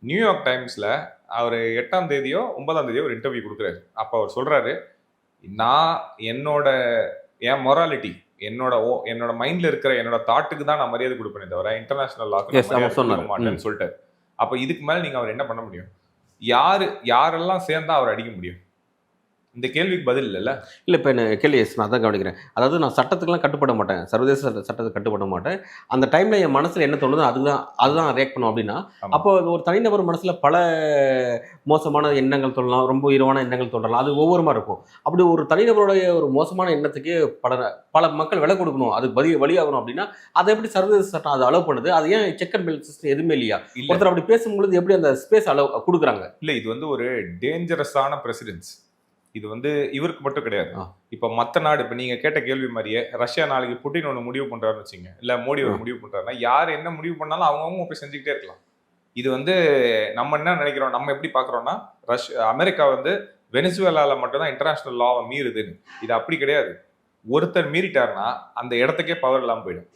New York டைம்ஸ்ல அவர் 8ஆம் தேதியோ 9ஆம் தேதியோ ஒரு இன்டர்வியூ கொடுக்குறாரு. அப்போ அவர் சொல்றாரு, நான் என்னோட என் மொராலிட்டி என்னோட மைண்ட்ல இருக்கிற என்னோட தாட்டுக்கு தான் நான் மரியாதை கொடுப்பேனே தவிர இன்டர்நேஷனல் லாக்கு Yes, மரியாதை அவர் சொன்னாரு. கொடுக்க மாட்டேன்னு சொல்லிட்டாரு. அப்ப இதுக்கு மேல நீங்க அவர் என்ன பண்ண முடியும்? யாரெல்லாம் சேர்ந்தா அவர் அடிக்க முடியும்? இந்த கேள்விக்கு பதில் இல்லைல்ல. இல்லை இப்போ என்ன கேள்வி நான் அதான் கவனிக்கிறேன். அதாவது நான் சட்டத்துக்கெல்லாம் கட்டுப்பட மாட்டேன், சர்வதேச சட்டத்துக்கு கட்டுப்பட மாட்டேன். அந்த டைமில் என் மனசில் என்ன தோணுதோ அதுதான் ரியாக்ட் பண்ணும் அப்படின்னா, ஆமா. அப்போ ஒரு தனிநபர் மனசில் பல மோசமான எண்ணங்கள் தோணலாம், ரொம்ப உயர்வான எண்ணங்கள் தோன்றலாம். அது ஒவ்வொரு மாதிரி இருக்கும். அப்படி ஒரு தனிநபருடைய ஒரு மோசமான எண்ணத்துக்கு பல மக்கள் விலை கொடுக்கணும், அதுக்கு வழியாகணும் அப்படின்னா, அதை எப்படி சர்வதேச சட்டம் அதை அலோவ் பண்ணுது? அது ஏன் செக் அண்ட் பேலன்ஸ் சிஸ்டம் எதுவுமே இல்லையா? இல்ல ஒருத்தர் அப்படி பேசும்பொழுது எப்படி அந்த ஸ்பேஸ் அலோவ் கொடுக்குறாங்க? இல்ல இது வந்து ஒரு டேஞ்சரஸான பிரசிடென்ஸ். இது வந்து இவருக்கு மட்டும் கிடையாது. இப்ப மத்த நாடு, இப்ப நீங்க கேட்ட கேள்வி மாதிரியே ரஷ்யா நாளைக்கு புட்டின் ஒண்ணு முடிவு பண்றாருன்னு வச்சுங்க, இல்ல மோடி ஒரு முடிவு பண்றாருன்னா, யார் என்ன முடிவு பண்ணாலும் அவங்கவுங்க போய் செஞ்சுக்கிட்டே இருக்கலாம். இது வந்து நம்ம என்ன நினைக்கிறோம், நம்ம எப்படி பாக்குறோம்னா, அமெரிக்கா வந்து வெனிசுவேலால மட்டும்தான் இன்டர்நேஷனல் லாவை மீறுதுன்னு. இது அப்படி கிடையாது. ஒருத்தர் மீறிட்டாருன்னா அந்த இடத்துக்கே பவர் இல்லாம போயிடும்.